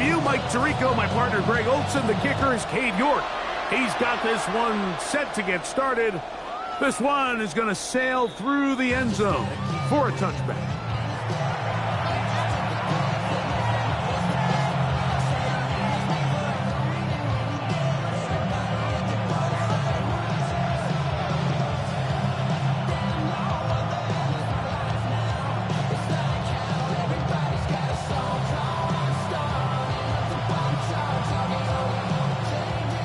you, Mike Tirico, my partner Greg Olson. The kicker is Cade York. He's got this one set to get started. This one is going to sail through the end zone for a touchback.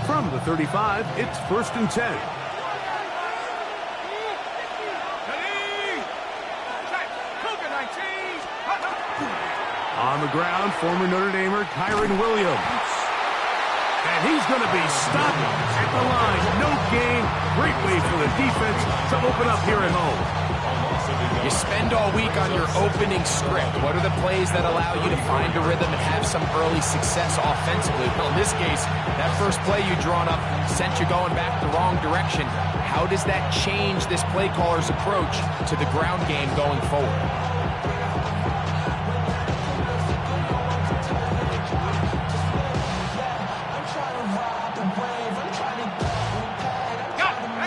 From the 35, it's 1st and 10. On the ground, former Notre Damer Kyron Williams. And he's going to be stopped at the line. No gain. Great way for the defense to open up here at home. You spend all week on your opening script. What are the plays that allow you to find a rhythm and have some early success offensively? Well, in this case, that first play you drawn up sent you going back the wrong direction. How does that change this play caller's approach to the ground game going forward?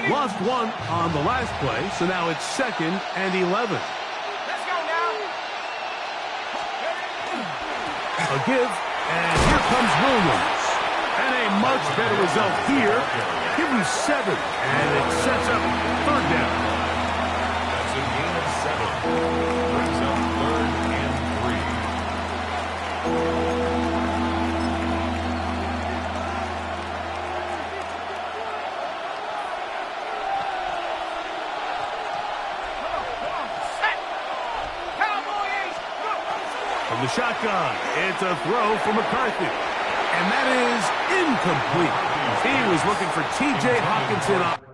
Lost one on the last play, so now it's 2nd and 11. Let's go now. A give, and here comes Williams. And a much better result here. Give him 7, and it sets up 3rd down. That's a gain of 7. Brings up 3rd and 3. From the shotgun, it's a throw for McCarthy. And that is incomplete. He was looking for T.J. Hawkinson.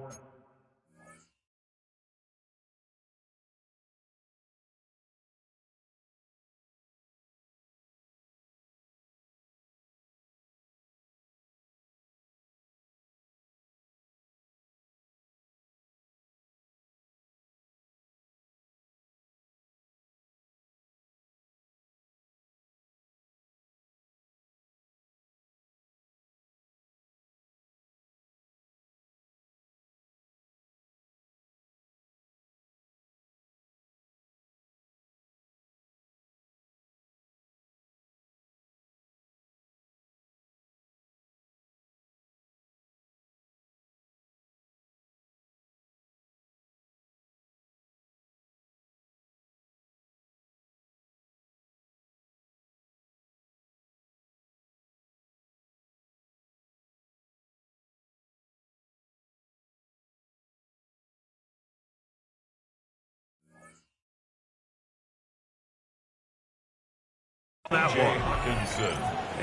That one.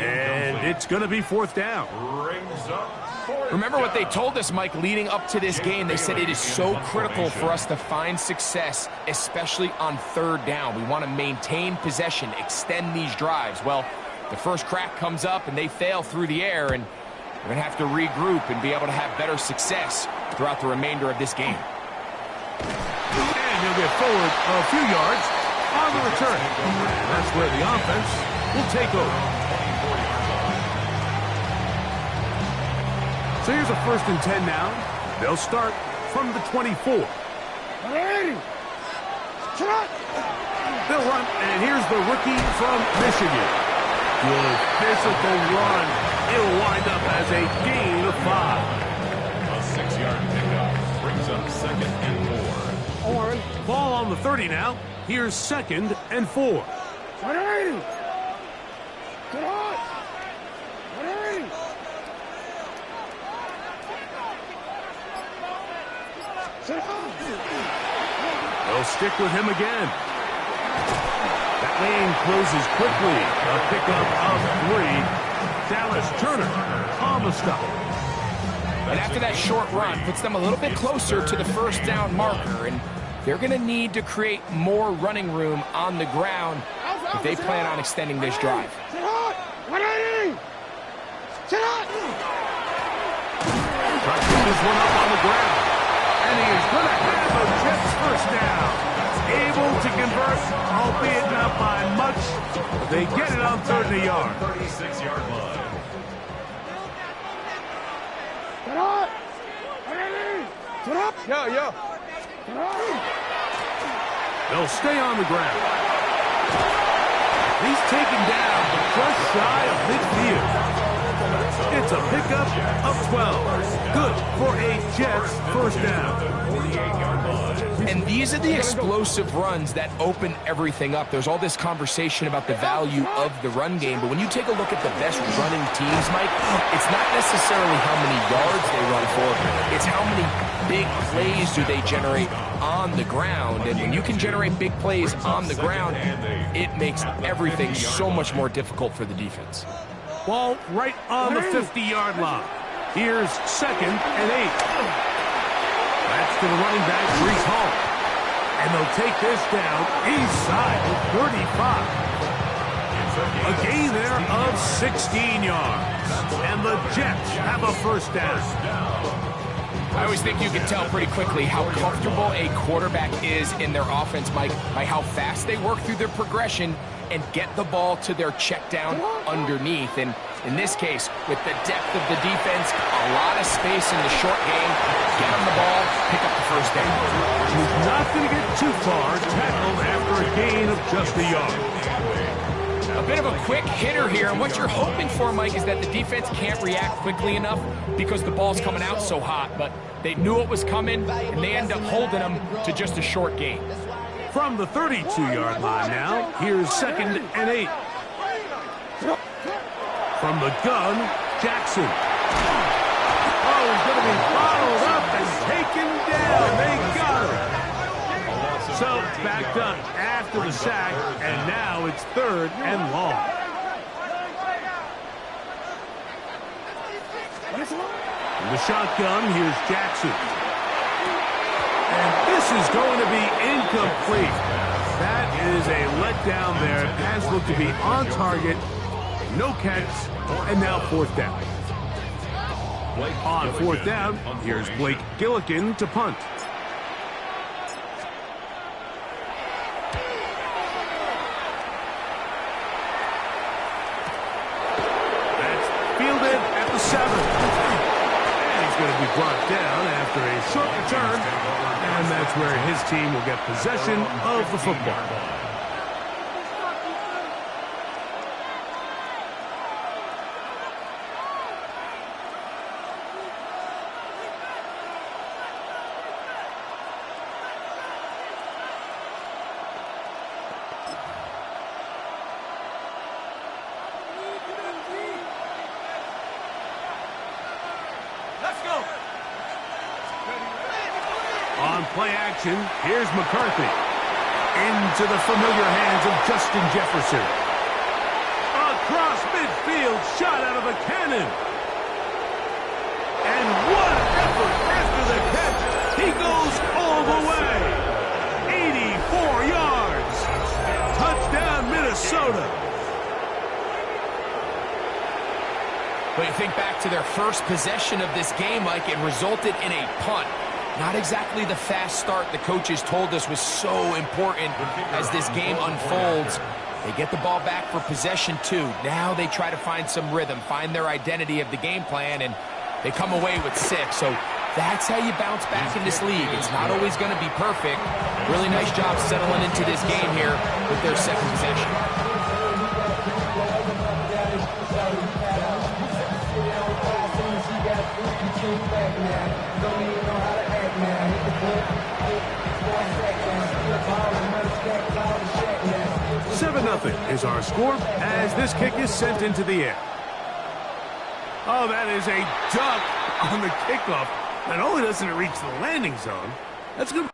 And it's going to be 4th down. Remember what they told us, Mike, leading up to this game. They said it is so critical for us to find success, especially on 3rd down. We want to maintain possession, extend these drives. Well, the first crack comes up and they fail through the air, and we're going to have to regroup and be able to have better success throughout the remainder of this game. And he'll get forward a few yards on the return. And that's where the offense will take over. So here's a 1st and 10 now. They'll start from the 24. They'll run, and here's the rookie from Michigan. Good physical run. It'll wind up as a gain of 5. A 6-yard pickup brings up 2nd and 4. Ball on the 30 now. Here's 2nd and 4. They'll stick with him again. That lane closes quickly. A pickup of 3. Dallas Turner on the stop. And after that short run, puts them a little bit closer to the 1st down marker, and they're going to need to create more running room on the ground if they plan on extending this drive. Trying to put this one up on the ground. And he is going to have a Jets 1st down. Able to convert, albeit not by much. They get it on 3rd and a yard. 36-yard line. Yo. They'll stay on the ground. He's taken down just shy of midfield. It's a pickup of 12. Good for a Jets first down. 48-yard line. And these are the explosive runs that open everything up. There's all this conversation about the value of the run game, but when you take a look at the best running teams, Mike, it's not necessarily how many yards they run for, it's how many big plays do they generate on the ground. And when you can generate big plays on the ground, it makes everything so much more difficult for the defense. Ball right on the 50-yard line. Here's 2nd and 8. That's to the running back, Brees Hall. And they'll take this down inside the 35. A gain there of 16 yards. And the Jets have a first down. I always think you can tell pretty quickly how comfortable a quarterback is in their offense, Mike, by how fast they work through their progression and get the ball to their check down underneath. And in this case, with the depth of the defense, a lot of space in the short game, get on the ball, pick up the first down. He's not going to get too far, tackled after a gain of just a yard. A bit of a quick hitter here, and what you're hoping for, Mike, is that the defense can't react quickly enough because the ball's coming out so hot, but they knew it was coming, and they end up holding them to just a short gain. From the 32-yard line now, here's 2nd and 8. From the gun, Jackson. Oh, he's going to be followed up and taken down. They got him. So backed up after the sack, and now it's 3rd and long. In the shotgun, here's Jackson. And this is going to be incomplete. That is a letdown there. Pass looked to be on target. No catch, and now 4th down. On 4th down, here's Blake Gillikin to punt. That's fielded at the 7. And he's going to be brought down after a short return. And that's where his team will get possession of the football. On play action, here's McCarthy. Into the familiar hands of Justin Jefferson. Across midfield, shot out of a cannon. And what an effort after the catch. He goes all the way. 84 yards. Touchdown, Minnesota. But you think back to their first possession of this game, Mike, it resulted in a punt. Not exactly the fast start the coaches told us was so important as this game unfolds. They get the ball back for possession 2. Now they try to find some rhythm, find their identity of the game plan, and they come away with 6. So that's how you bounce back in this league. It's not always going to be perfect. Really nice job settling into this game here with their second possession. Nothing is our score as this kick is sent into the air. Oh, that is a dunk on the kickoff. Not only doesn't it reach the landing zone, that's good.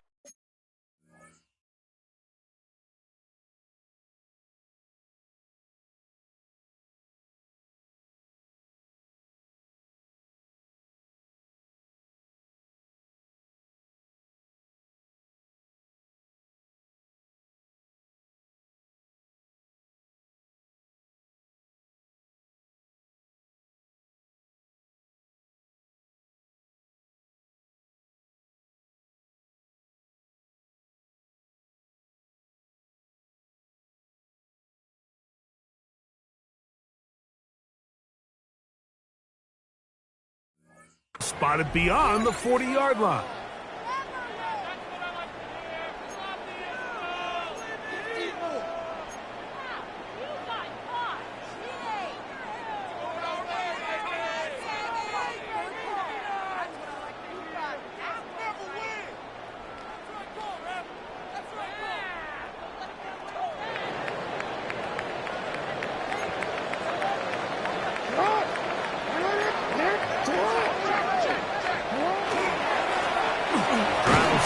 Spotted beyond the 40-yard line.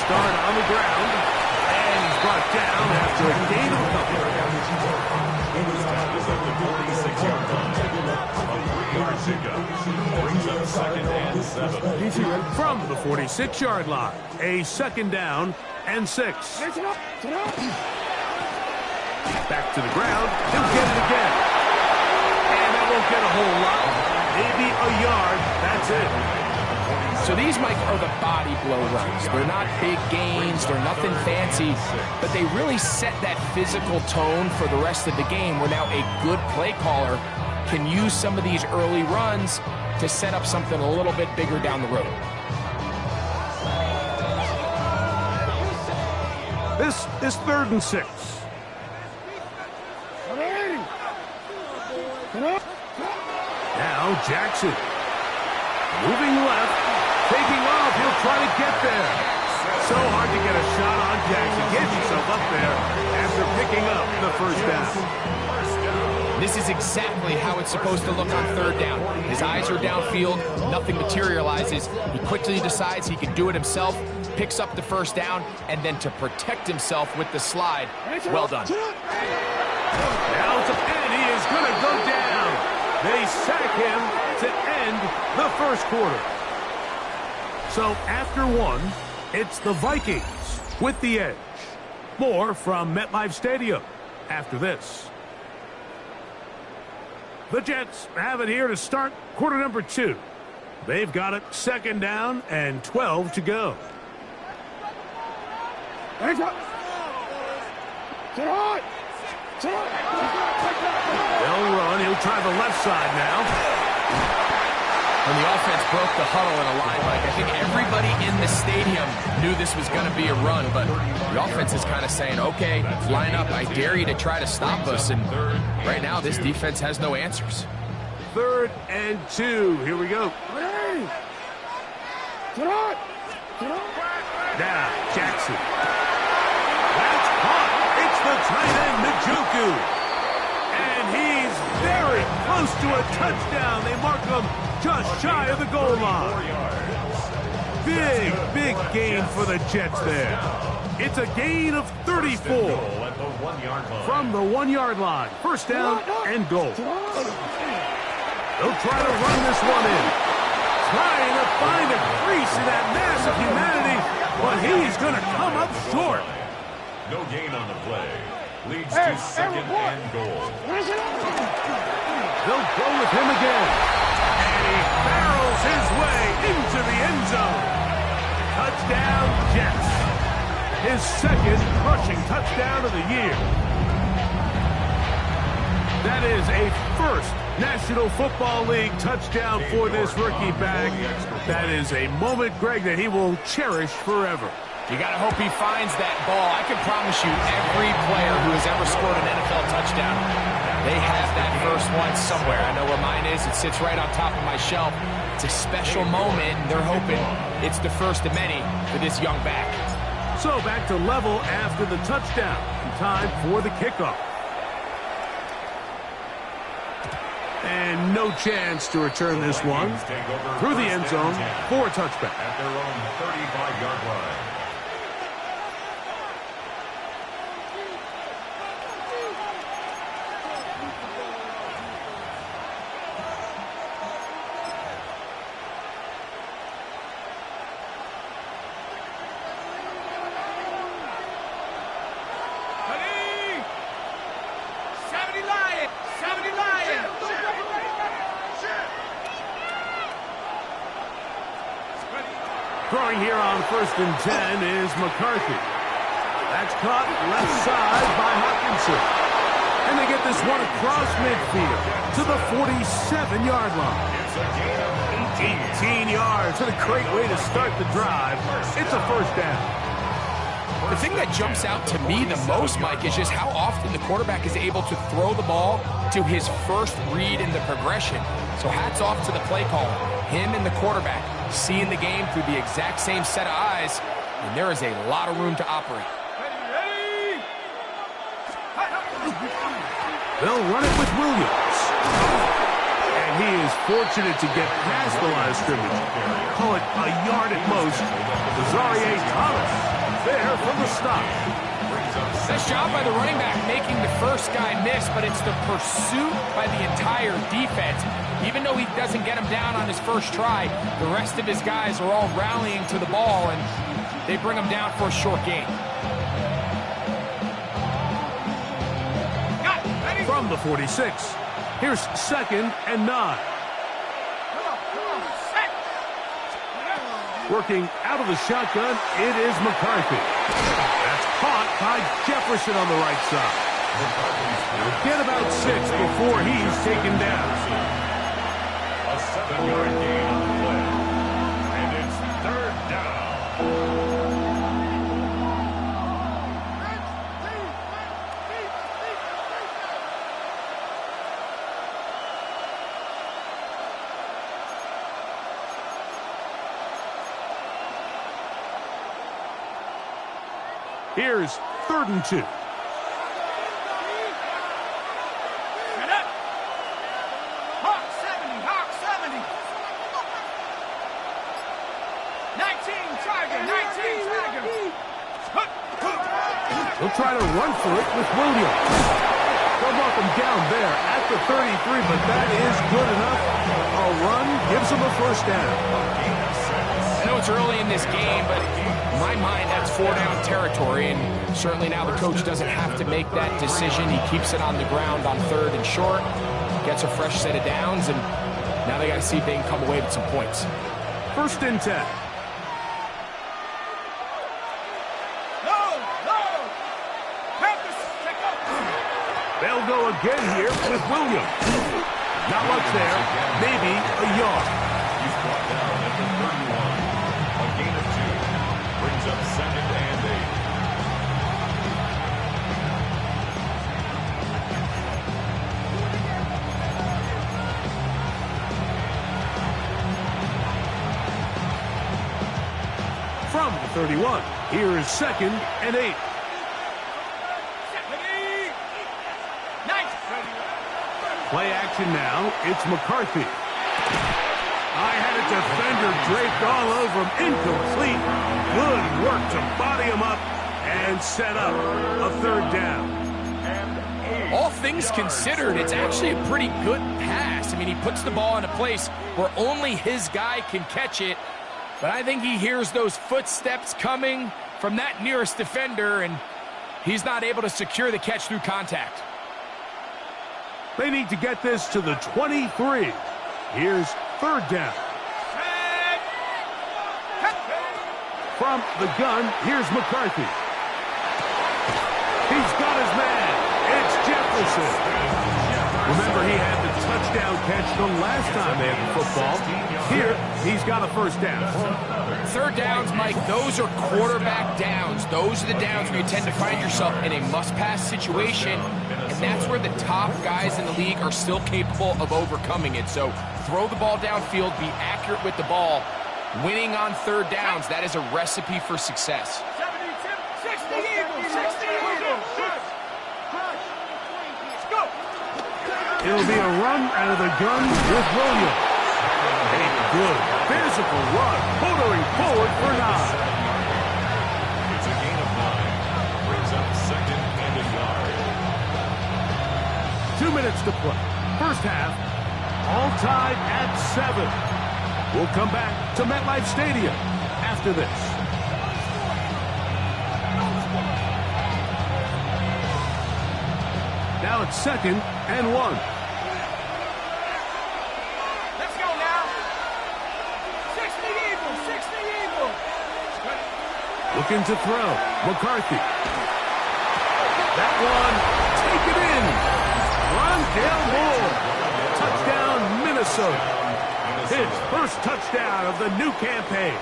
Start on the ground, and he's brought down after a gain of a couple. Is at the 46-yard line. A 3-yard pickup brings up 2nd and 7. From the 46-yard line, a 2nd down and 6. Back to the ground, he'll get it again. And that won't get a whole lot. Maybe a yard, that's it. So these, Mike, are the body blow runs. They're not big gains, they're nothing fancy, but they really set that physical tone for the rest of the game where now a good play caller can use some of these early runs to set up something a little bit bigger down the road. This is 3rd and 6. Now Jackson. Moving left. Taking off, he'll try to get there. So hard to get a shot on Jackson. Gets himself up there after picking up the 1st down. This is exactly how it's supposed to look on 3rd down. His eyes are downfield, nothing materializes. He quickly decides he can do it himself, picks up the 1st down, and then to protect himself with the slide, well done. Now it's and he is going to go down. They sack him to end the 1st quarter. So after 1, it's the Vikings with the edge. More from MetLife Stadium after this. The Jets have it here to start quarter number 2. They've got it 2nd down and 12 to go. They'll run. He'll try the left side now. When the offense broke the huddle in a line, Mike, I think everybody in the stadium knew this was going to be a run, but the offense is kind of saying, okay, line up. I dare you to try to stop us, and right now this defense has no answers. 3rd and 2. Here we go. Now, Jackson. That's caught. It's the tight end, Njoku. And he's very close to a touchdown. They mark him just shy of the goal line. Big gain for the Jets there. It's a gain of 34 from the 1-yard line. 1st down and goal. They'll try to run this one in. Trying to find a crease in that mass of humanity, but he's going to come up short. No gain on the play. Leads to 2nd and goal. They'll go with him again. And he barrels his way into the end zone. Touchdown, Jets. His 2nd rushing touchdown of the year. That is a 1st National Football League touchdown for this rookie back. That is a moment, Greg, that he will cherish forever. You got to hope he finds that ball. I can promise you every player who has ever scored an NFL touchdown, they have that first one somewhere. I know where mine is. It sits right on top of my shelf. It's a special moment, and they're hoping it's the first of many for this young back. So back to level after the touchdown. Time for the kickoff. And no chance to return this one through the end zone for a touchback. At their own 35-yard line. Throwing here on 1st and 10 is McCarthy. That's caught left side by Hopkinson. And they get this one across midfield to the 47-yard line. It's a gain of 18 yards. What a great way to start the drive. It's a first down. The thing that jumps out to me the most, Mike, is just how often the quarterback is able to throw the ball to his first read in the progression. So hats off to the play caller. Him and the quarterback seeing the game through the exact same set of eyes, and there is a lot of room to operate. They'll run it with Williams. And he is fortunate to get past the line of scrimmage. Call it a yard at most. Zaire Thomas there for the stop. Nice job by the running back making the first guy miss, but it's the pursuit by the entire defense. Even though he doesn't get him down on his first try, the rest of his guys are all rallying to the ball, and they bring him down for a short gain. From the 46, here's 2nd and 9. Working out of the shotgun, it is McCarthy. That's caught by Jefferson on the right side. He'll get about 6 before he's taken down. A 7-yard gain on the play. And it's 3rd down. Here's 3rd and 2. Hawk 70, Hawk 70. 19 Tiger, 19 Tiger. He'll try to run for it with Williams. They'll mark him down there at the 33, but that is good enough. A run gives him a first down. I know it's early in this game, but in my mind, that's 4-down territory, and certainly now the coach doesn't have to make that decision. He keeps it on the ground on 3rd and short, gets a fresh set of downs, and now they got to see if they can come away with some points. 1st and 10. They'll go again here with Williams. Not much there, maybe a yard. He's brought down at the 31. A gain of 2. Brings up 2nd and 8. From the 31, here is 2nd and 8. Play action now. It's McCarthy. I had a defender draped all over him. Incomplete. Good work to body him up and set up a 3rd down. All things considered, it's actually a pretty good pass. I mean, he puts the ball in a place where only his guy can catch it. But I think he hears those footsteps coming from that nearest defender, and he's not able to secure the catch through contact. They need to get this to the 23. Here's 3rd down. From the gun, here's McCarthy. He's got his man. It's Jefferson. Remember, he had the touchdown catch the last time they had the football. Here, he's got a first down. 3rd downs, Mike, those are quarterback downs. Those are the downs where you tend to find yourself in a must-pass situation, and that's where the top guys in the league are still capable of overcoming it. So throw the ball downfield, be accurate with the ball. Winning on 3rd downs, that is a recipe for success. 60 Eagles, 60 Eagles. Let's go. It'll be a run out of the gun with Williams. A good physical run, motoring forward for 9. It's a gain of 9. Brings up 2nd and a yard. 2 minutes to play. First half, all tied at 7. We'll come back to MetLife Stadium after this. Now it's 2nd and 1. Let's go now. 60 Eagles, 60 Eagles. Looking to throw. McCarthy. That one, take it in. Rondale Moore. Touchdown, Minnesota. his first touchdown of the new campaign.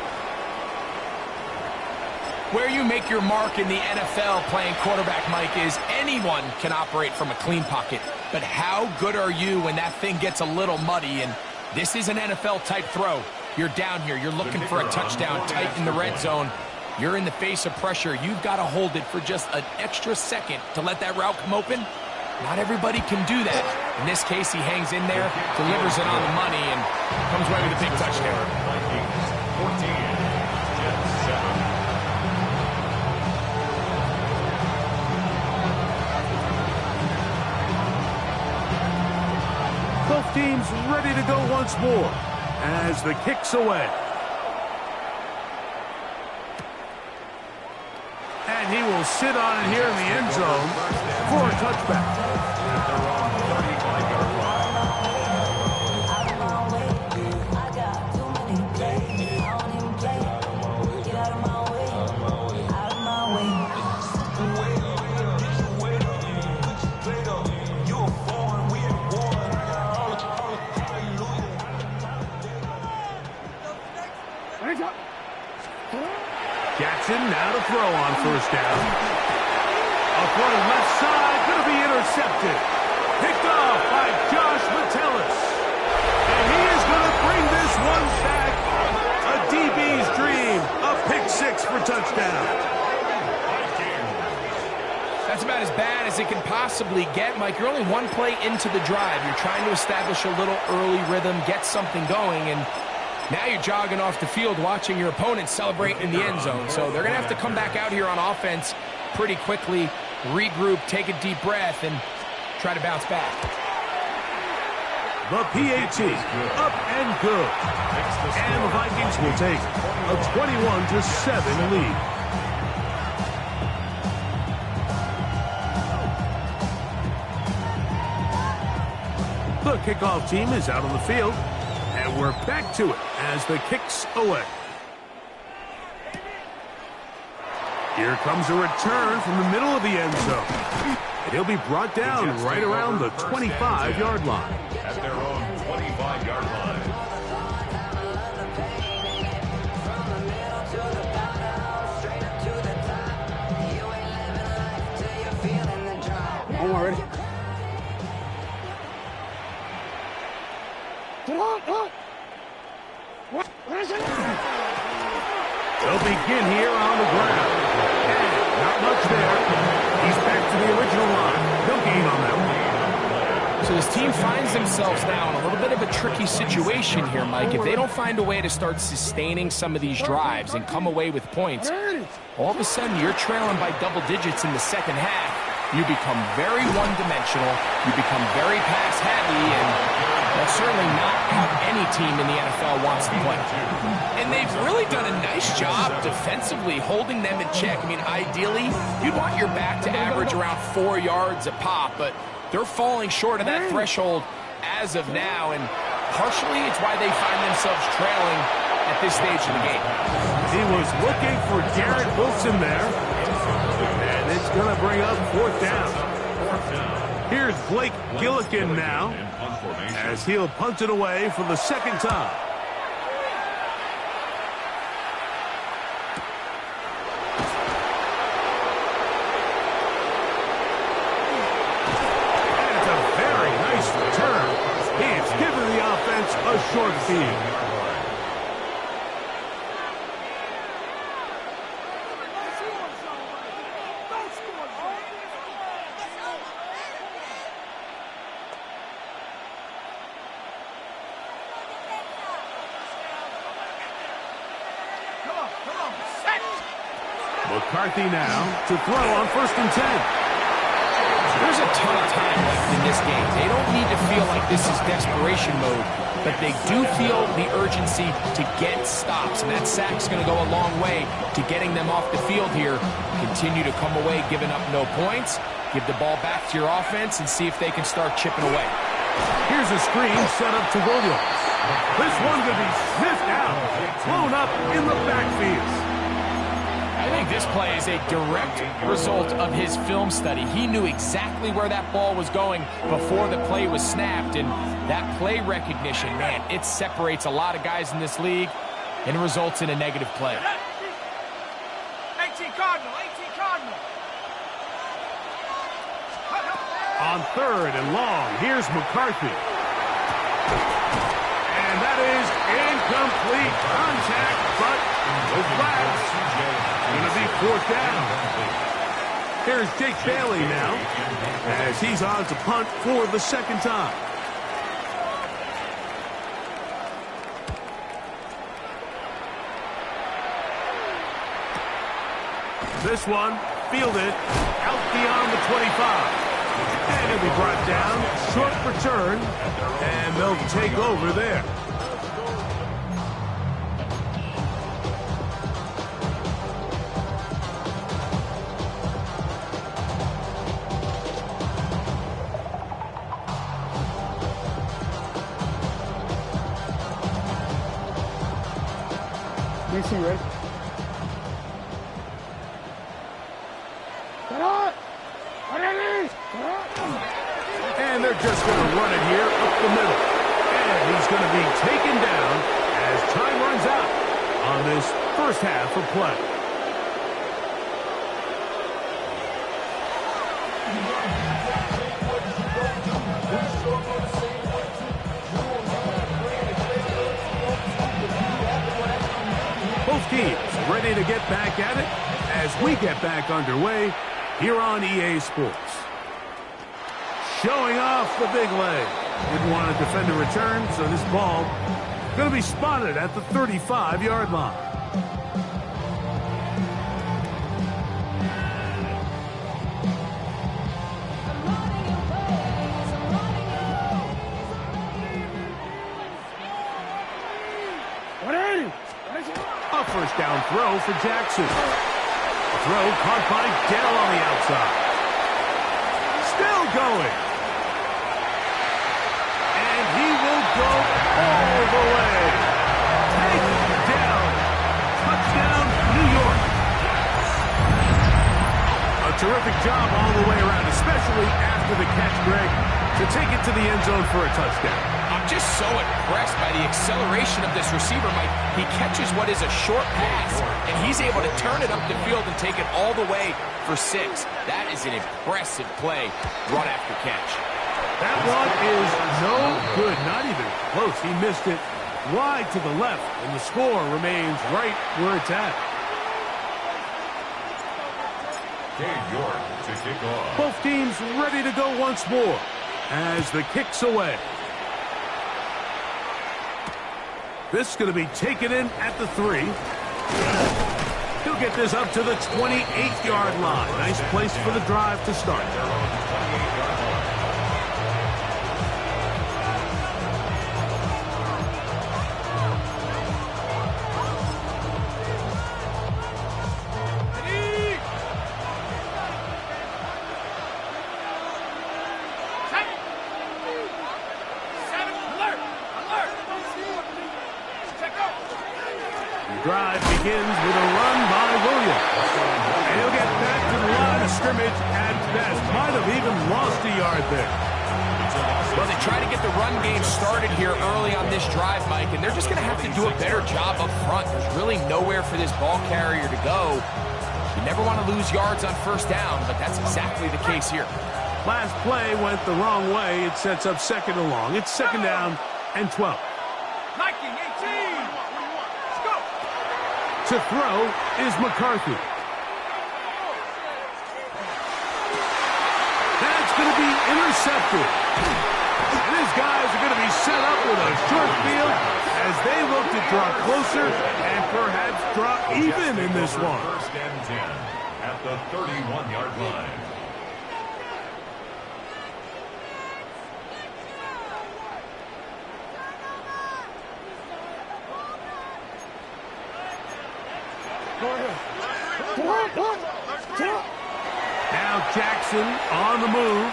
Where you make your mark in the NFL playing quarterback, Mike, is anyone can operate from a clean pocket. But how good are you when that thing gets a little muddy? And this is an NFL-type throw. You're down here. You're looking for a touchdown tight in the red zone. You're in the face of pressure. You've got to hold it for just an extra second to let that route come open. Not everybody can do that. In this case, he hangs in there, delivers it on the money, and comes away with a big touchdown. Vikings 14, Jets 7. Both teams ready to go once more as the kick's away. And he will sit on it here in the end zone for a touchback. Jackson now to throw on first down. A throw left side, going to be intercepted. Picked off by Josh Metellus. And he is going to bring this one back. A DB's dream. A pick six for touchdown. That's about as bad as it can possibly get, Mike. You're only one play into the drive. You're trying to establish a little early rhythm, get something going, and now you're jogging off the field watching your opponent celebrate in the end zone. So they're going to have to come back out here on offense pretty quickly, regroup, take a deep breath, and try to bounce back. The PAT, up and good. And the Vikings will take a 21-7 lead. The kickoff team is out on the field. And we're back to it as the kick's away. Here comes a return from the middle of the end zone. And he'll be brought down right around the 25-yard line. At their own 25-yard line. I'm already. They'll begin here on the ground. And not much there. He's back to the original line. No gain on that one. So this team finds themselves now in a little bit of a tricky situation here, Mike. If they don't find a way to start sustaining some of these drives and come away with points, all of a sudden you're trailing by double digits in the second half. You become very one-dimensional. You become very pass-heavy, and that's certainly not how any team in the NFL wants to play. And they've really done a nice job defensively holding them in check. I mean, ideally, you'd want your back to average around 4 yards a pop, but they're falling short of that threshold as of now, and partially it's why they find themselves trailing at this stage of the game. He was looking for Garrett Wilson there. And it's going to bring up fourth down. Here's Blake Gillikin now as he'll punt it away for the second time. And it's a very nice return. He's given the offense a short field. McCarthy now to throw on 1st and 10. There's a ton of time left in this game. They don't need to feel like this is desperation mode, but they do feel the urgency to get stops, and that sack's going to go a long way to getting them off the field here. Continue to come away giving up no points. Give the ball back to your offense and see if they can start chipping away. Here's a screen set up to Williams. This one going to be sniffed out, blown up in the backfield. I think This play is a direct result of his film study. He knew exactly where that ball was going before the play was snapped, and that play recognition, man, it separates a lot of guys in this league and results in a negative play. 18 Cardinal, 18 Cardinal. On third and long, here's McCarthy. And that is incomplete contact, but no flags. Going to be fourth down. Here's Jake Bailey now, as he's on to punt for the second time. This one fielded out beyond the 25. And it'll be brought down, short return, and they'll take over there. DC, ready? Get up! And they're just going to run it here up the middle. And he's going to be taken down as time runs out on this first half of play. Both teams ready to get back at it as we get back underway here on EA Sports. Showing off the big leg. Didn't want to defend a return, so this ball going to be spotted at the 35-yard line. A first down throw for Jackson. Throw caught by Dell on the outside. Still going. And he will go all the way. Take down. Touchdown, New York. A terrific job all the way around, especially after the catch, Greg, to take it to the end zone for a touchdown. I'm just so impressed by the acceleration of this receiver, Mike. He catches what is a short pass, and he's able to turn it up the field and take it all the way for 6. That is an impressive play, run after catch. That one is no good, not even close. He missed it wide to the left, and the score remains right where it's at. York to kick off. Both teams ready to go once more as the kick's away. This is going to be taken in at the 3. He'll get this up to the 28-yard line. Nice place for the drive to start. Drive begins with a run by Williams. And he'll get back to the line of scrimmage at best. Might have even lost a yard there. Well, they try to get the run game started here early on this drive, Mike, and they're just going to have to do a better job up front. There's really nowhere for this ball carrier to go. You never want to lose yards on first down, but that's exactly the case here. Last play went the wrong way. It sets up second and long. It's second down and 12. Viking 18. Let's go. To throw is McCarthy. That's going to be intercepted. And his guys are going to be set up with a short field as they look to draw closer and perhaps draw even in this one. First and 10 at the 31-yard line. Now Jackson on the move.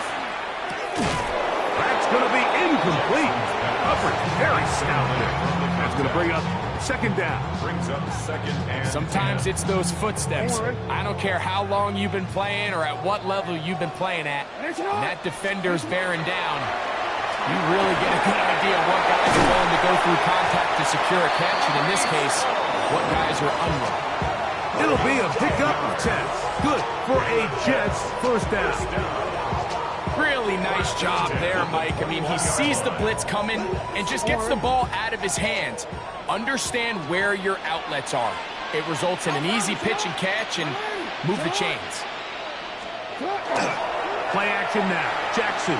That's going to be incomplete. Coverage very stout there. That's going to bring up second down. Brings up second and Sometimes it's those footsteps. I don't care how long you've been playing or at what level you've been playing at. When that defender's bearing down, you really get a good idea of what guys are willing to go through contact to secure a catch, and in this case, what guys are unwilling. It'll be a pickup of 10. Good for a Jets first down. Really nice job there, Mike. I mean, he sees the blitz coming and just gets the ball out of his hands. Understand where your outlets are. It results in an easy pitch and catch and move the chains. Play action now. Jackson.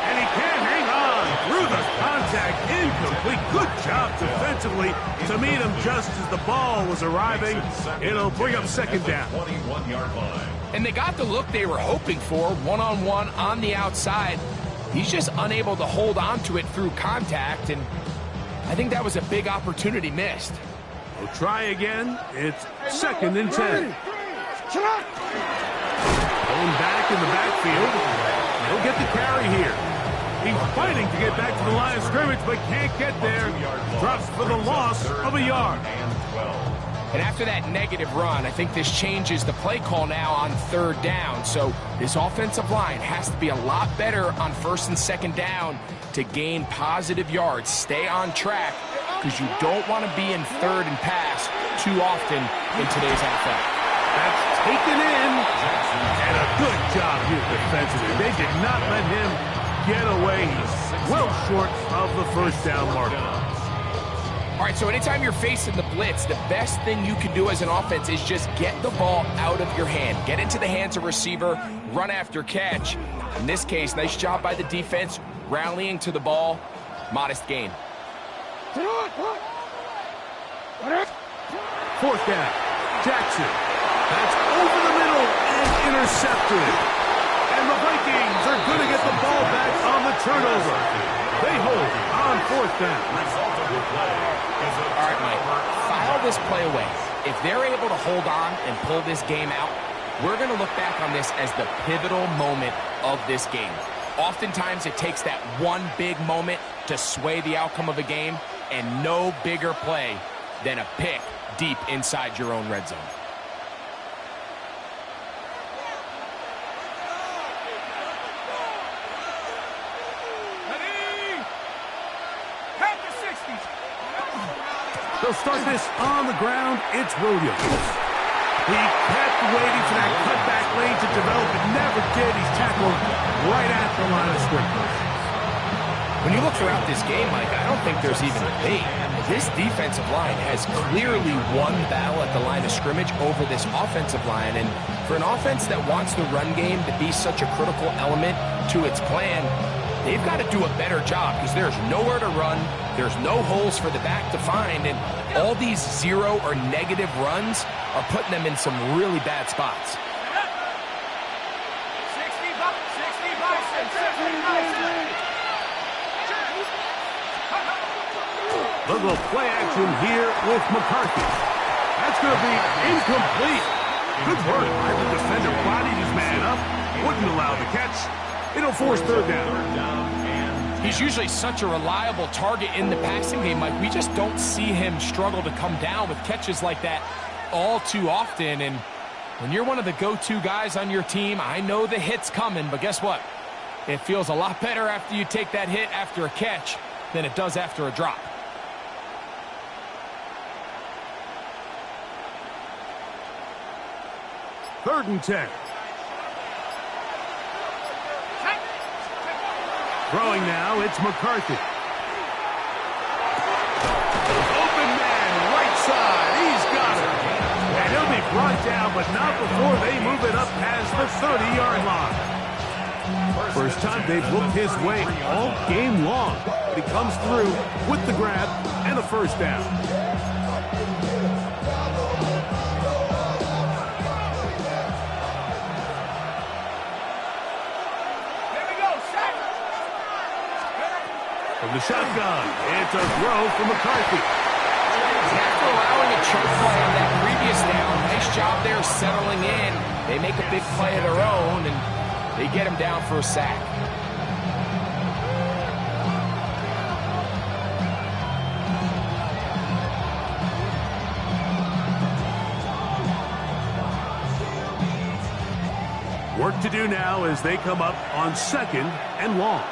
And he can hang on through the contact. Incomplete. Good job defensively to meet him just as the ball was arriving. It'll bring up second down. 21-yard line. And they got the look they were hoping for, one-on-one on the outside. He's just unable to hold on to it through contact, and I think that was a big opportunity missed. We'll try again. It's second and 10. Going back in the backfield. He'll get the carry here. He's fighting to get back to the line of scrimmage, but can't get there. Drops for the loss of a yard. And after that negative run, I think this changes the play call now on third down. So this offensive line has to be a lot better on first and second down to gain positive yards. Stay on track, because you don't want to be in third and pass too often in today's NFL. That's taken in. And a good job here defensively. They did not let him get away. He's well short of the first down marker. All right, so anytime you're facing the blitz, the best thing you can do as an offense is just get the ball out of your hand. Get into the hands of receiver, run after catch. In this case, nice job by the defense, rallying to the ball. Modest gain. Fourth down. Jackson. That's over the middle and intercepted. And the Vikings are going to get the ball back on the turnover. They hold on fourth down. All right, Mike, file this play away. If they're able to hold on and pull this game out, we're going to look back on this as the pivotal moment of this game. Oftentimes, it takes that one big moment to sway the outcome of a game, and no bigger play than a pick deep inside your own red zone. They'll start this on the ground. It's Williams. He kept waiting for that cutback lane to develop. It never did. He's tackled right at the line of scrimmage. When you look throughout this game, Mike, I don't think there's even a debate. This defensive line has clearly won the battle at the line of scrimmage over this offensive line. And for an offense that wants the run game to be such a critical element to its plan, they've got to do a better job, because there's nowhere to run. There's no holes for the back to find, and all these zero or negative runs are putting them in some really bad spots. 60 Bison. Little play action here with McCarthy. That's going to be incomplete. Good work by the defender. Bodied his man up. Wouldn't allow the catch. It'll force third down. He's usually such a reliable target in the passing game, Mike. We just don't see him struggle to come down with catches like that all too often. And when you're one of the go-to guys on your team, I know the hit's coming, but guess what? It feels a lot better after you take that hit after a catch than it does after a drop. Third and 10. Throwing now, it's McCarthy. Open man, right side. He's got it. And he'll be brought down, but not before they move it up past the 30-yard line. First time they've looked his way all game long. But he comes through with the grab and the first down. From the shotgun, it's a throw from McCarthy. After allowing a choke play on that previous down, nice job there settling in. They make a big play of their own, and They get him down for a sack. Work to do now as they come up on 2nd and long.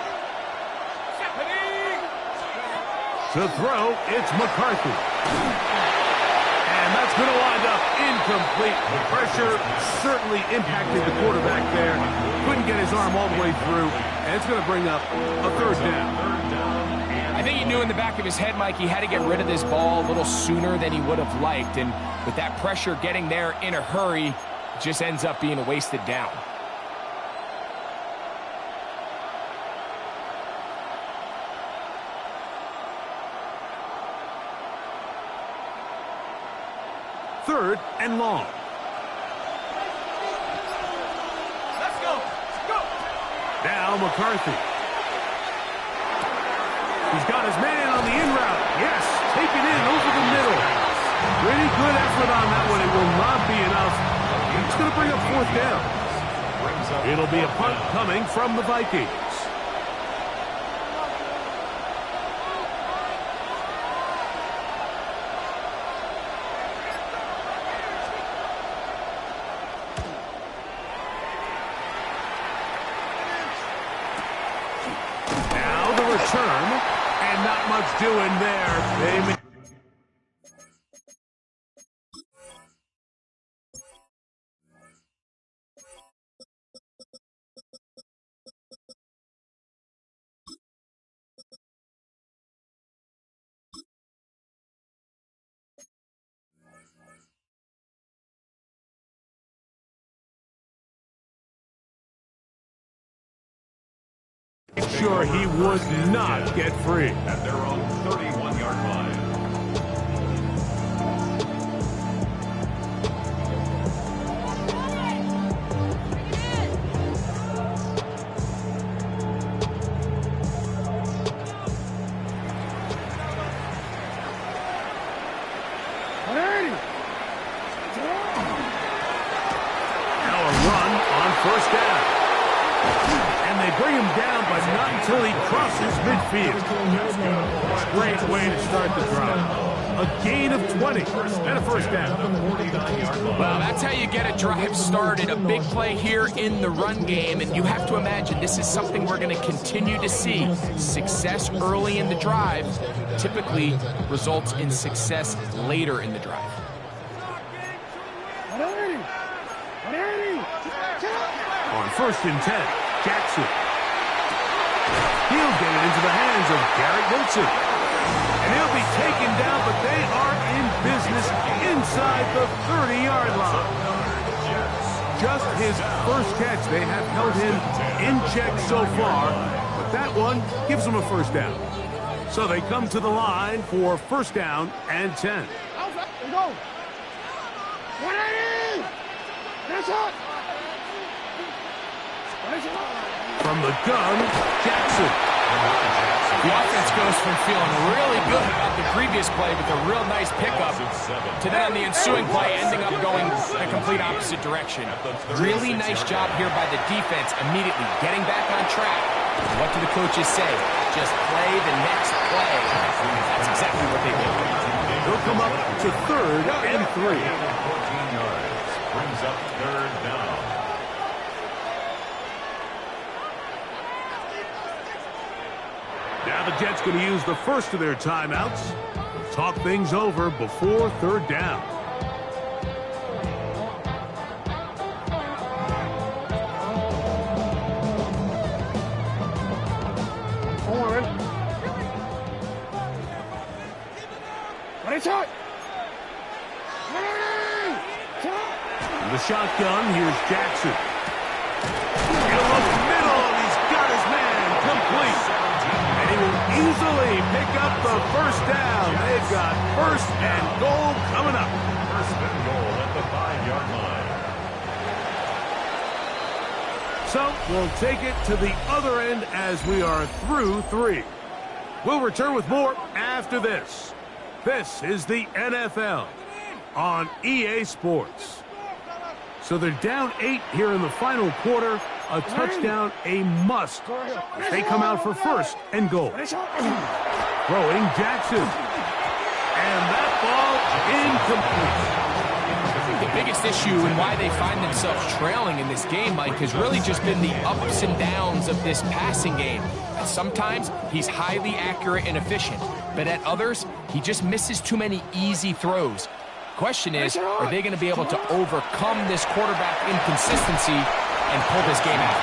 To throw, it's McCarthy. And that's going to wind up incomplete. The pressure certainly impacted the quarterback there. Couldn't get his arm all the way through. And it's going to bring up a 3rd down. I think he knew in the back of his head, Mike, he had to get rid of this ball a little sooner than he would have liked. And with that pressure getting there in a hurry, it just ends up being a wasted down. Third and long. Let's go. Go. Now McCarthy. He's got his man on the in route. Yes, take it in over the middle. Pretty good effort on that one. It will not be enough. It's going to bring up 4th down. It'll be a punt coming from the Vikings. And not much doing there. They sure he would not get free. At their own 31-yard line. Now a run on 1st down. And they bring him down, but not until he crosses midfield. Great way to start the drive. A gain of 20 and a 1st down. Well, that's how you get a drive started. A big play here in the run game, and you have to imagine this is something we're going to continue to see. Success early in the drive typically results in success later in the drive. On 1st and 10, Jackson. He'll get it into the hands of Garrett Wilson. And he'll be taken down, but they are in business inside the 30-yard line. Just his 1st catch. They have held him in check so far, but that one gives them a 1st down. So they come to the line for 1st down and 10. Go. 180. That's it. From the gun, Jackson. The offense goes from feeling really good about the previous play with a real nice pickup to then on the ensuing play ending up going the complete opposite direction. Really nice job here by the defense immediately getting back on track. What do the coaches say? Just play the next play. That's exactly what they did. They'll come up to 3rd and 3. 14 yards. Brings up 3rd down. Now the Jets going to use the first of their timeouts. Talk things over before 3rd down. The shotgun, here's Jackson. He'll look middle, and he's got his man complete. And he will easily pick up the 1st down. They've got 1st and goal coming up. 1st and goal at the 5-yard line. So we'll take it to the other end as we are through 3. We'll return with more after this. This is the NFL on EA Sports. So they're down 8 here in the final quarter. A touchdown, a must. They come out for first and goal. Throwing Jackson. And that ball incomplete. I think the biggest issue and why they find themselves trailing in this game, Mike, has really just been the ups and downs of this passing game. Sometimes he's highly accurate and efficient, but at others, he just misses too many easy throws. Question is, are they going to be able to overcome this quarterback inconsistency and pull this game out?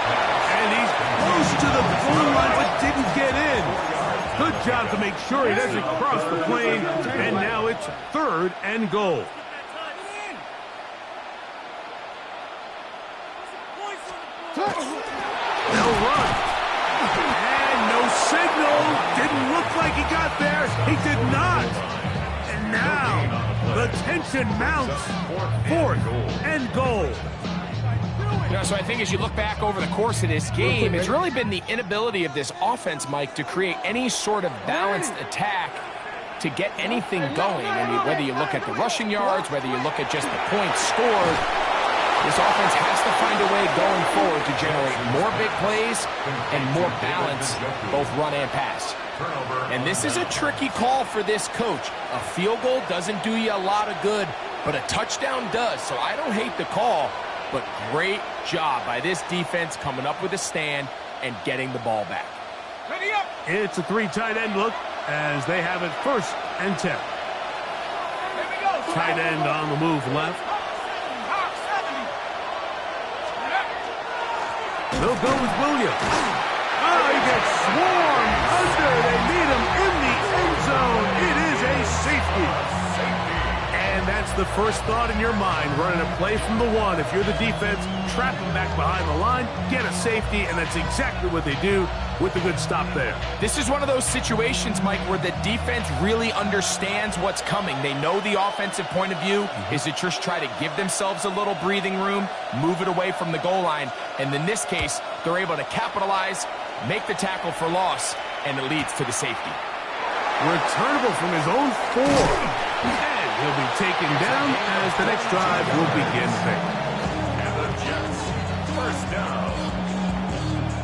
And he's close to the goal line, but didn't get in. Good job to make sure he doesn't cross the plane, and now it's third and goal. They'll run. And no signal. Didn't look like he got there. He did not. And now the tension mounts. Fourth and goal. You know, so I think as you look back over the course of this game, it's really been the inability of this offense, Mike, to create any sort of balanced attack to get anything going. I mean, whether you look at the rushing yards, whether you look at just the points scored, this offense has to find a way going forward to generate more big plays and more balance, both run and pass. And this is a tricky call for this coach. A field goal doesn't do you a lot of good, but a touchdown does. So I don't hate the call, but great job by this defense coming up with a stand and getting the ball back. Ready up. It's a three tight end look as they have it first and 10. Here we go. Tight end on the move left. They'll go with Williams. Oh, he gets swarmed under. They need him in the end zone. It is a safety. And that's the first thought in your mind, running a play from the one. If you're the defense, trap him back behind the line, get a safety, and that's exactly what they do with the good stop there. This is one of those situations, Mike, where the defense really understands what's coming. They know the offensive point of view is to just try to give themselves a little breathing room, move it away from the goal line, and in this case, they're able to capitalize, make the tackle for loss, and it leads to the safety. Returnable from his own 4. And he'll be taken down as the next drive will begin. And the Jets, first down.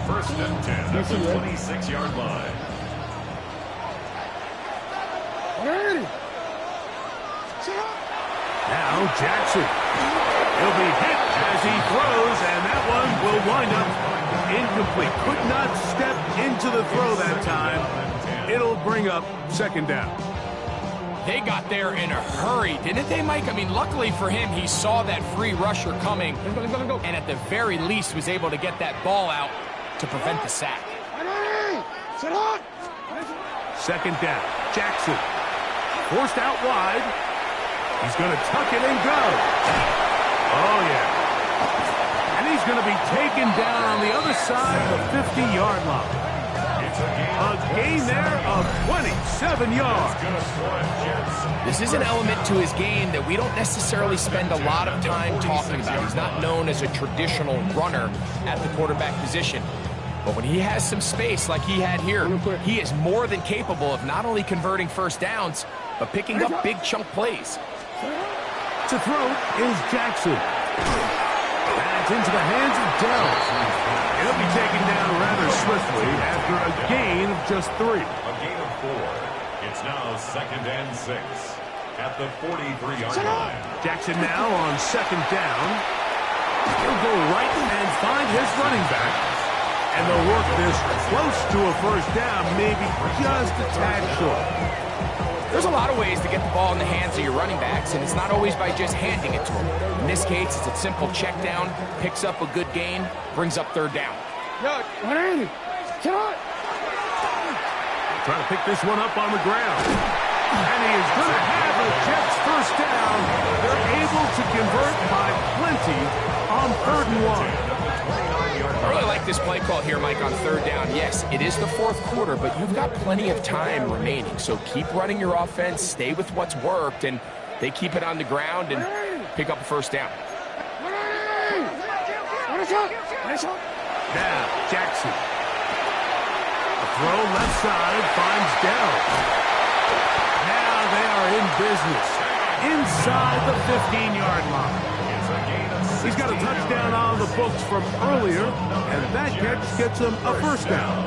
First and 10 at the 26-yard line. Ready. Now Jackson. He'll be hit as he throws, and that one will wind up incomplete. Could not step into the throw that time. It'll bring up second down. They got there in a hurry, didn't they, Mike? I mean, luckily for him, he saw that free rusher coming, and at the very least was able to get that ball out to prevent the sack. Sit on. Second down. Jackson. Forced out wide. He's going to tuck it and go. Oh, yeah. And he's going to be taken down on the other side of the 50-yard line. A gain there of 27 yards. This is an element to his game that we don't necessarily spend a lot of time talking about. He's not known as a traditional runner at the quarterback position. But when he has some space like he had here, he is more than capable of not only converting first downs, but picking up big chunk plays. To throw is Jackson. That's into the hands of Dell. He'll be taken down rather swiftly after a gain of just 3. A gain of 4. It's now second and 6 at the 43-yard line. Jackson now on second down. He'll go right and find his running back. And they'll work this close to a first down, maybe just a tad short. There's a lot of ways to get the ball in the hands of your running backs, and it's not always by just handing it to them. In this case, it's a simple check down, picks up a good gain, brings up third down. Trying to pick this one up on the ground. And he is going to have a Jets first down. They're able to convert by plenty on 3rd and 1. I really like this play call here, Mike, on third down. Yes, it is the 4th quarter, but you've got plenty of time remaining. So keep running your offense, stay with what's worked, and they keep it on the ground and pick up a first down. Now, Jackson. A throw left side finds Dell. Now they are in business inside the 15-yard line. It's a gain of 6 He's got a touchdown on the books from earlier, and that catch gets him a first down.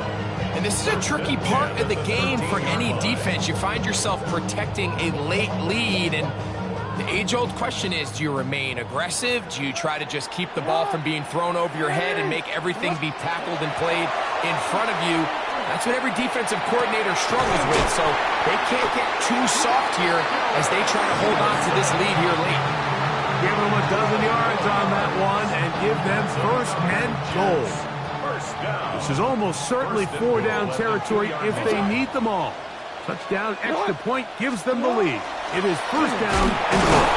And this is a tricky part of the game for any defense. You find yourself protecting a late lead, and the age-old question is, do you remain aggressive? Do you try to just keep the ball from being thrown over your head and make everything be tackled and played in front of you? That's what every defensive coordinator struggles with, so they can't get too soft here as they try to hold on to this lead here late. Give them a dozen yards on that one and give them first and goal. This is almost certainly four-down territory if they need them all. Touchdown, extra point gives them the lead. It is first down and goal.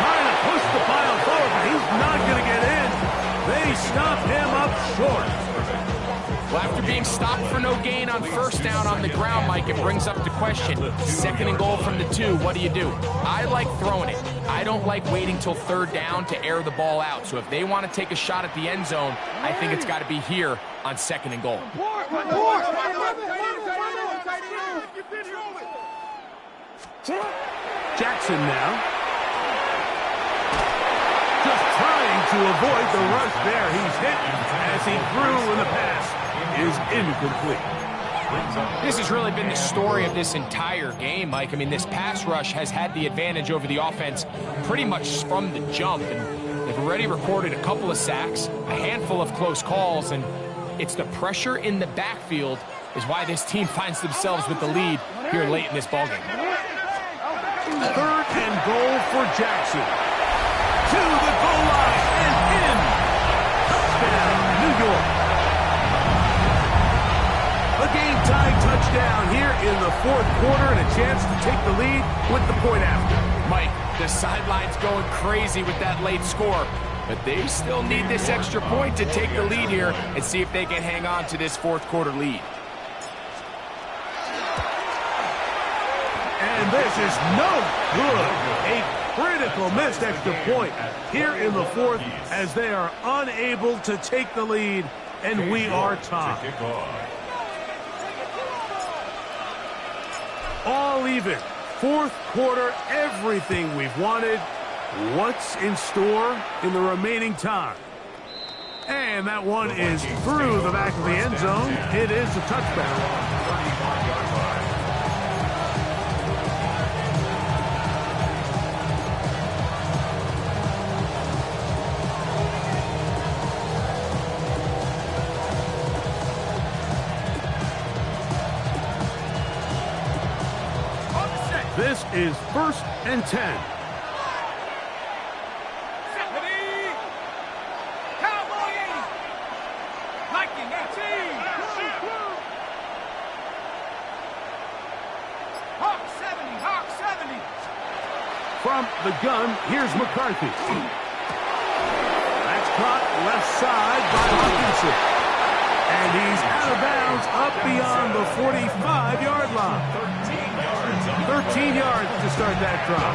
Trying to push the pile forward, but he's not going to get in. They stop him up short. Well, after being stopped for no gain on first down on the ground, Mike, it brings up the question. Second and goal from the 2, what do? I like throwing it. I don't like waiting till third down to air the ball out. So if they want to take a shot at the end zone, I think it's got to be here on second and goal. Jackson now. Just trying to avoid the rush there. He's hit as he threw, and the pass is incomplete. This has really been the story of this entire game, Mike. I mean, this pass rush has had the advantage over the offense pretty much from the jump, and they've already recorded a couple of sacks, a handful of close calls, and it's the pressure in the backfield is why this team finds themselves with the lead here late in this ballgame. Third and goal for Jackson. To the goal line and in. Touchdown, New York. A game-tying touchdown here in the fourth quarter and a chance to take the lead with the point after. Mike, the sideline's going crazy with that late score, but they still need this extra point to take the lead here and see if they can hang on to this fourth quarter lead. And this is no good. A critical missed extra point here in the fourth as they are unable to take the lead, and we are tied. All even. Fourth quarter, everything we've wanted. What's in store in the remaining time? And that one is through the back of the end zone. It is a touchback. This is first and 10. Viking, that's it. Hawk 70. From the gun, here's McCarthy. That's caught left side by Hawkinson. And he's out of bounds up beyond the 45-yard line. 13 yards to start that drop.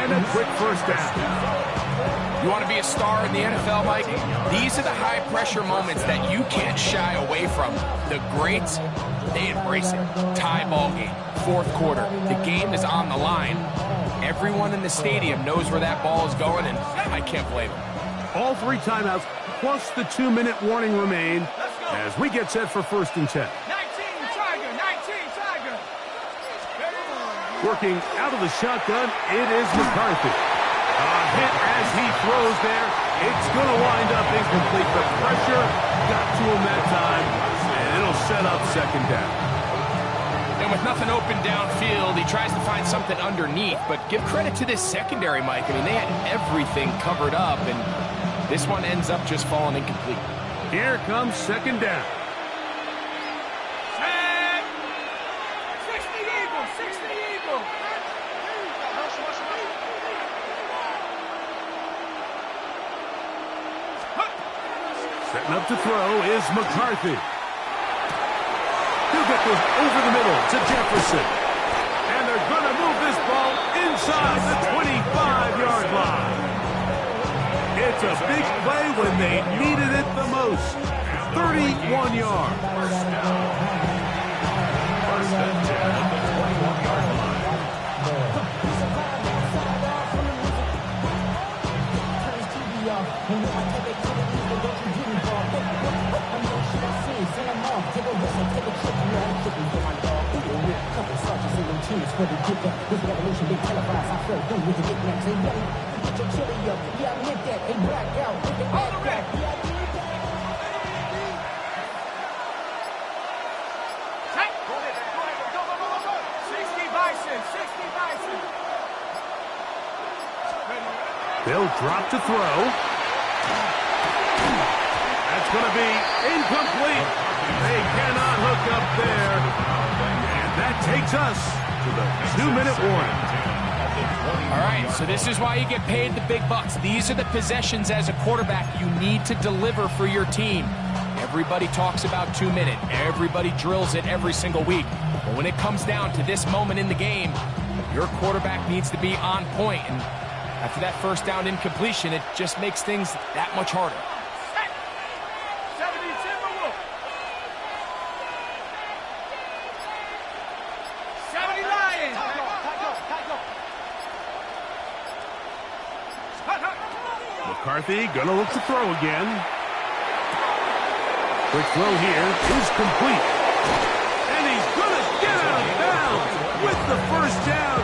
And a quick first down. You want to be a star in the NFL, Mike? These are the high-pressure moments that you can't shy away from. The greats, they embrace it. Tie ball game, fourth quarter. The game is on the line. Everyone in the stadium knows where that ball is going, and I can't blame them. All three timeouts, plus the 2-minute warning remain as we get set for first and 10. 19 Tiger. Working out of the shotgun, it is McCarthy. A hit as he throws there. It's going to wind up incomplete. The pressure got to him that time, and it'll set up second down. And with nothing open downfield, he tries to find something underneath. But give credit to this secondary, Mike. I mean, they had everything covered up, and this one ends up just falling incomplete. Here comes second down. 60 Eagle. Setting up to throw is McCarthy. He'll get this over the middle to Jefferson. And they're going to move this ball inside the 25-yard line. It's a big play when they needed it the most. 31 yards. First and 10 at the 21-yard line. They'll drop to throw. That's going to be incomplete. They cannot hook up there. And that takes us to the 2-minute warning. All right, so this is why you get paid the big bucks. These are the possessions as a quarterback you need to deliver for your team. Everybody talks about 2 minutes. Everybody drills it every single week. But when it comes down to this moment in the game, your quarterback needs to be on point. And after that first down incompletion, it just makes things that much harder. 70 Lions. McCarthy going to look to throw again. Quick throw here is complete. And he's going to get out of bounds with the first down.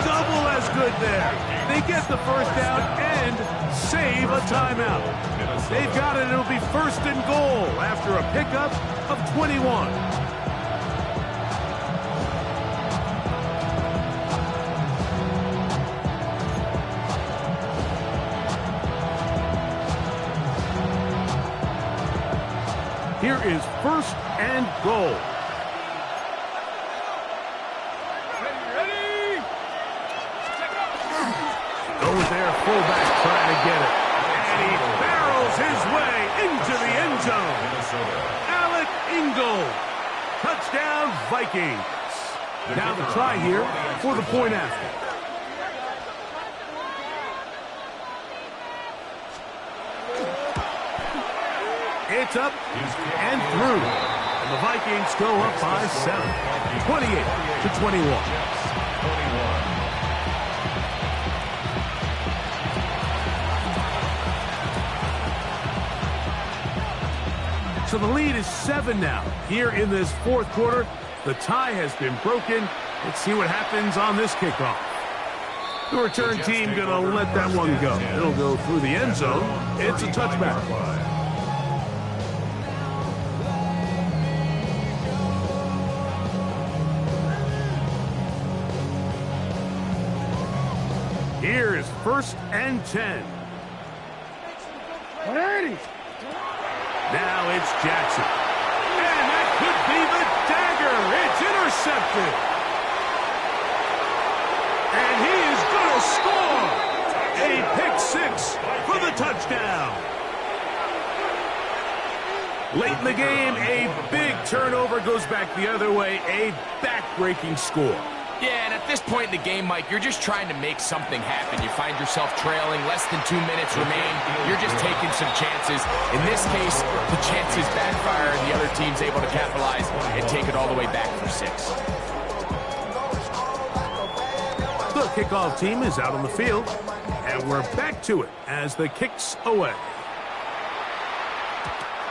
Double as good there. They get the first down and save a timeout. They've got it. It'll be first and goal after a pickup of 21. Here is first and goal. Goes there, fullback trying to get it. And he barrels his way into the end zone. Alec Ingold. Touchdown, Vikings. Now the try here for the point after. It's up and through. And the Vikings go up by 7. 28-21. So the lead is 7 now. Here in this fourth quarter, the tie has been broken. Let's see what happens on this kickoff. The return team going to let that one go. It'll go through the end zone. It's a touchback. Here is first and 10. 180. Now it's Jackson. And that could be the dagger. It's intercepted. And he is going to score. A pick six for the touchdown. Late in the game, a big turnover goes back the other way. A back-breaking score. Yeah, and at this point in the game, Mike, you're just trying to make something happen. You find yourself trailing, less than 2 minutes remain. You're just taking some chances. In this case, the chances backfire, and the other team's able to capitalize and take it all the way back for 6. The kickoff team is out on the field, and we're back to it as the kick's away.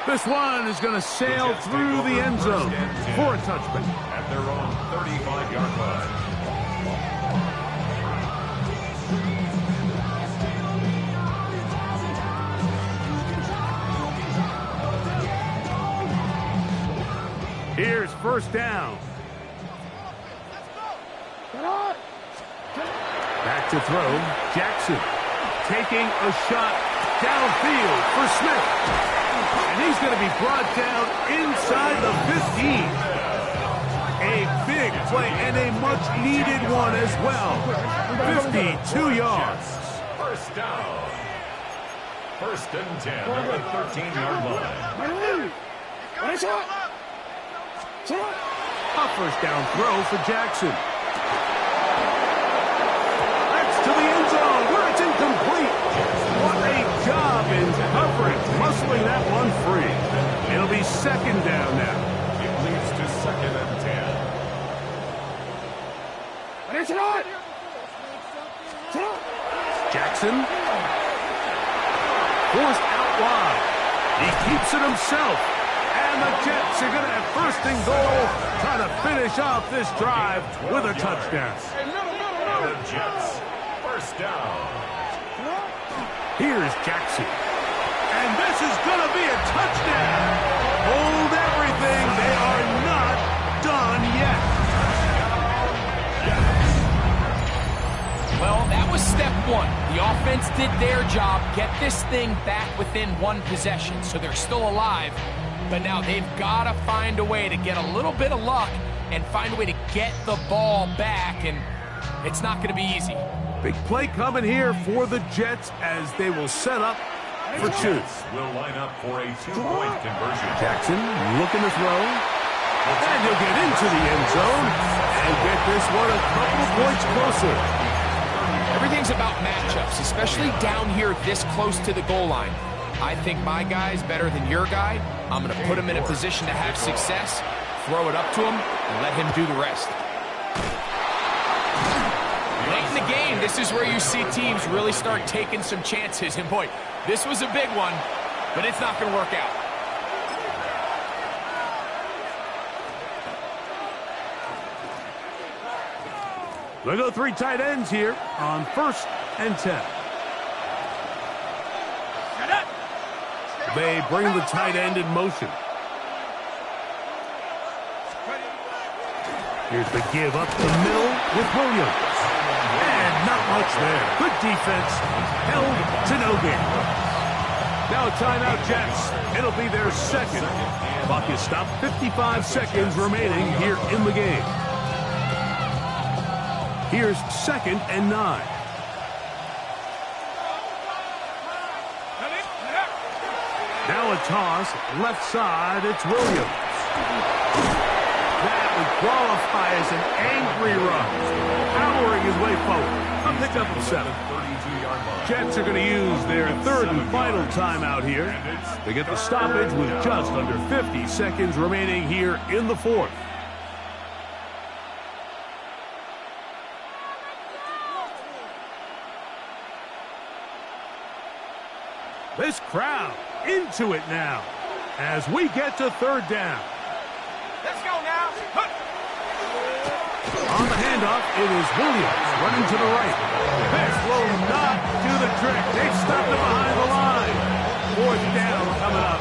This one is going to sail through the end zone for a touchback. At their own 35-yard line. Here's first down. Back to throw. Jackson taking a shot downfield for Smith. And he's going to be brought down inside the 15. A big play and a much-needed one as well. 52 yards. First down. First and 10 at the 13-yard line. A first down throw for Jackson. That's to the end zone where it's incomplete. What a job in coverage, muscling that one free. It'll be second down now. It leads to second and 10. Jackson forced out wide. He keeps it himself. And the Jets are going to have first and goal, trying to finish off this drive with a touchdown. And the Jets, first down. Here's Jackson. And this is going to be a touchdown. Hold everything. They are not done yet. Well, that was step one. The offense did their job, get this thing back within one possession, so they're still alive. But now they've got to find a way to get a little bit of luck and find a way to get the ball back, and it's not going to be easy. Big play coming here for the Jets as they will set up for two. Will line up for a two-point conversion. Jackson looking to throw. And he'll get into the end zone and get this one a couple of points closer. Everything's about matchups, especially down here this close to the goal line. I think my guy's better than your guy. I'm going to put him in a position to have success, throw it up to him, and let him do the rest. Late in the game, this is where you see teams really start taking some chances. And boy, this was a big one, but it's not going to work out. They go three tight ends here on 1st and 10. They bring the tight end in motion. Here's the give up the middle with Williams. And not much there. Good defense. Held to no gain. Now a timeout, Jets. It'll be their second. Clock is stopped. 55 seconds remaining here in the game. Here's 2nd and 9. Now a toss, left side, it's Williams. That would qualify as an angry run. Powering his way forward. A pickup of 7. Jets are going to use their 3rd and final timeout here. They get the stoppage with just under 50 seconds remaining here in the 4th. This crowd into it now as we get to 3rd down. Let's go now. On the handoff, it is Williams running to the right. This will not do the trick. They've stopped it behind the line. 4th down coming up.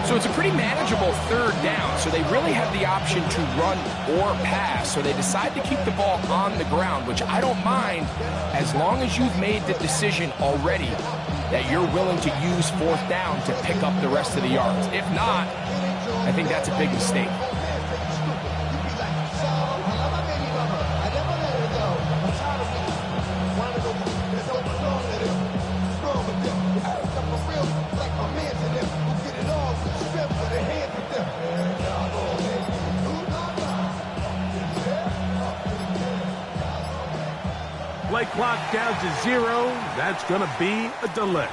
So it's a pretty manageable 3rd down, so they really have the option to run or pass. So they decide to keep the ball on the ground, which I don't mind as long as you've made the decision already that you're willing to use 4th down to pick up the rest of the yards. If not, I think that's a big mistake. Play clock down to 0. That's going to be a delay.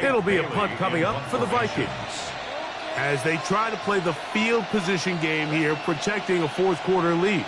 It'll be a punt coming up for the Vikings as they try to play the field position game here, protecting a 4th quarter lead.